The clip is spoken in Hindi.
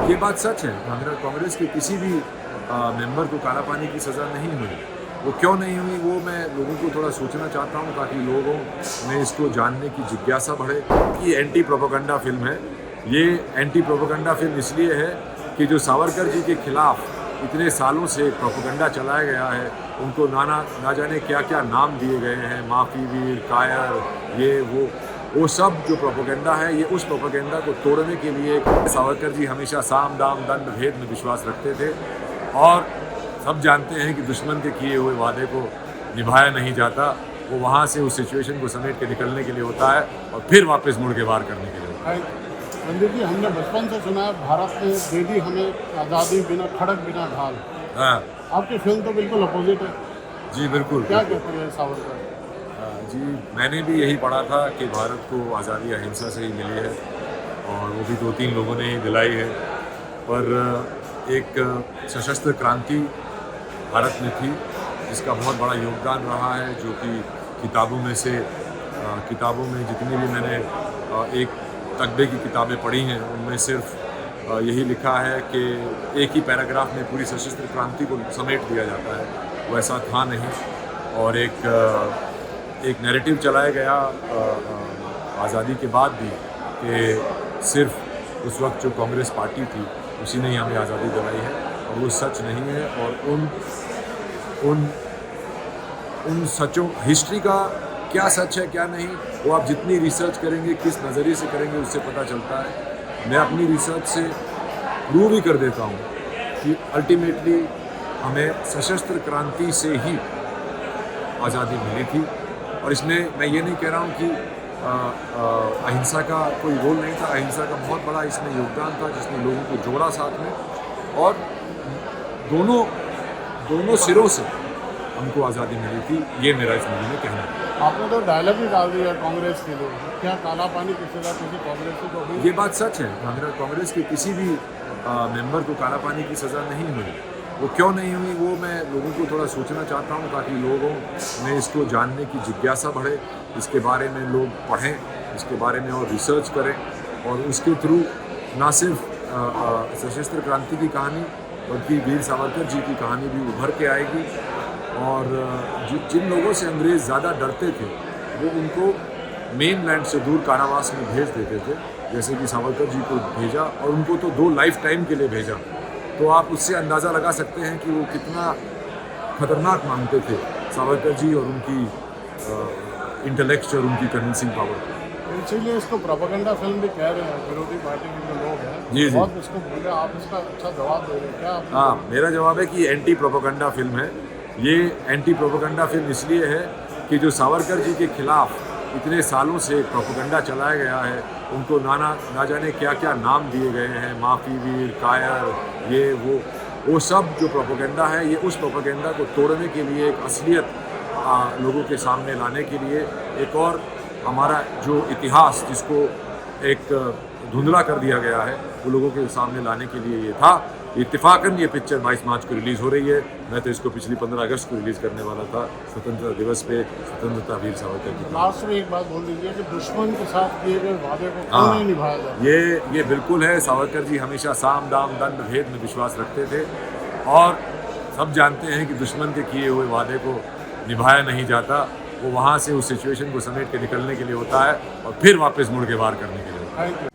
ये बात सच है। कांग्रेस के किसी भी मेंबर को काला पानी की सज़ा नहीं हुई। वो क्यों नहीं हुई वो मैं लोगों को थोड़ा सोचना चाहता हूँ, ताकि लोगों में इसको जानने की जिज्ञासा बढ़े। कि एंटी प्रोपेगेंडा फिल्म है। ये एंटी प्रोपेगेंडा फिल्म इसलिए है कि जो सावरकर जी के खिलाफ इतने सालों से प्रोपेगेंडा चलाया गया है, उनको ना जाने क्या क्या नाम दिए गए हैं, माफ़ी वीर, कायर, ये वो सब जो प्रोपेगेंडा है, ये उस प्रोपेगेंडा को तोड़ने के लिए सावरकर जी हमेशा साम दाम दंड भेद में विश्वास रखते थे। और सब जानते हैं कि दुश्मन के किए हुए वादे को निभाया नहीं जाता। वो वहाँ से उस सिचुएशन को समेट के निकलने के लिए होता है और फिर वापस मुड़ के वार करने के लिए होता है। रणदीप जी, हमने बचपन से सुना है भारत ने दे दी हमें आज़ादी बिना खड़क बिना ढाल। हाँ आपकी फिल्म तो बिल्कुल अपोजिट है। जी बिल्कुल। क्या कहते हैं सावरकर? जी मैंने भी यही पढ़ा था कि भारत को आज़ादी अहिंसा से ही मिली है, और वो भी 2-3 लोगों ने ही दिलाई है। पर एक सशस्त्र क्रांति भारत में थी जिसका बहुत बड़ा योगदान रहा है, जो कि किताबों में जितनी भी मैंने एक तकबे की किताबें पढ़ी हैं, उनमें सिर्फ यही लिखा है कि एक ही पैराग्राफ में पूरी सशस्त्र क्रांति को समेट दिया जाता है। वो ऐसा था नहीं। और एक नैरेटिव चलाया गया आज़ादी के बाद भी कि सिर्फ उस वक्त जो कांग्रेस पार्टी थी उसी ने ही हमें आज़ादी दिलाई है, और वो सच नहीं है। और उन सचों, हिस्ट्री का क्या सच है क्या नहीं, वो आप जितनी रिसर्च करेंगे, किस नज़रिए से करेंगे, उससे पता चलता है। मैं अपनी रिसर्च से प्रूव ही कर देता हूँ कि अल्टीमेटली हमें सशस्त्र क्रांति से ही आज़ादी मिली थी। और इसमें मैं ये नहीं कह रहा हूँ कि अहिंसा का कोई रोल नहीं था। अहिंसा का बहुत बड़ा इसमें योगदान था, जिसने लोगों को जोड़ा साथ में, और दोनों सिरों से हमको आज़ादी मिली थी। ये मेरा इस मूवी में कहना है। आपने तो डायलॉग भी डाल दिया कांग्रेस के लिए, क्या काला पानी की सज़ा किसी कांग्रेसी को हुई? ये बात सच है। कांग्रेस के किसी भी मेंबर को काला पानी की सज़ा नहीं हुई। वो क्यों नहीं हुई वो मैं लोगों को थोड़ा सोचना चाहता हूँ, ताकि लोगों में इसको जानने की जिज्ञासा बढ़े, इसके बारे में लोग पढ़ें, इसके बारे में और रिसर्च करें, और उसके थ्रू ना सिर्फ सशस्त्र क्रांति की कहानी बल्कि वीर सावरकर जी की कहानी भी उभर के आएगी। और जिन लोगों से अंग्रेज़ ज़्यादा डरते थे, वो उनको मेन लैंड से दूर कारावास में भेज देते थे, जैसे कि सावरकर जी को भेजा, और उनको तो 2 लाइफ टाइम के लिए भेजा। तो आप उससे अंदाज़ा लगा सकते हैं कि वो कितना खतरनाक मानते थे सावरकर जी और उनकी इंटेलेक्ट और उनकी कन्विंसिंग पावर। इसीलिए इसको प्रोपेगेंडा फिल्म भी कह रहे हैं विरोधी पार्टी के जो लोग हैं। जी। बहुत इसको बोले, आप इसका अच्छा जवाब दे रहे हैं क्या? हाँ, मेरा जवाब है कि एंटी प्रोपेगेंडा फिल्म है। ये एंटी प्रोपेगेंडा फिल्म इसलिए है कि जो सावरकर जी के खिलाफ इतने सालों से प्रोपेगेंडा चलाया गया है, उनको ना जाने क्या क्या नाम दिए गए हैं, माफ़ी वीर, कायर, ये वो सब जो प्रोपेगेंडा है, ये उस प्रोपेगेंडा को तोड़ने के लिए, एक असलियत लोगों के सामने लाने के लिए, एक और हमारा जो इतिहास जिसको एक धुंधला कर दिया गया है, वो लोगों के सामने लाने के लिए ये था। इत्तेफाकन ये पिक्चर 22 मार्च को रिलीज़ हो रही है। मैं तो इसको पिछली 15 अगस्त को रिलीज़ करने वाला था, स्वतंत्रता दिवस पे, स्वतंत्रता वीर सावरकर की। लास्ट में एक बात बोल दीजिए कि दुश्मन के साथ किए गए वादे को क्यों नहीं निभाया जाता? ये बिल्कुल है। सावरकर जी हमेशा साम दाम दंड भेद में विश्वास रखते थे, और सब जानते हैं कि दुश्मन के किए हुए वादे को निभाया नहीं जाता। वो वहाँ से उस सिचुएशन को समेट के निकलने के लिए होता है और फिर वापस मुड़ के वार करने के लिए होता है। Thank you.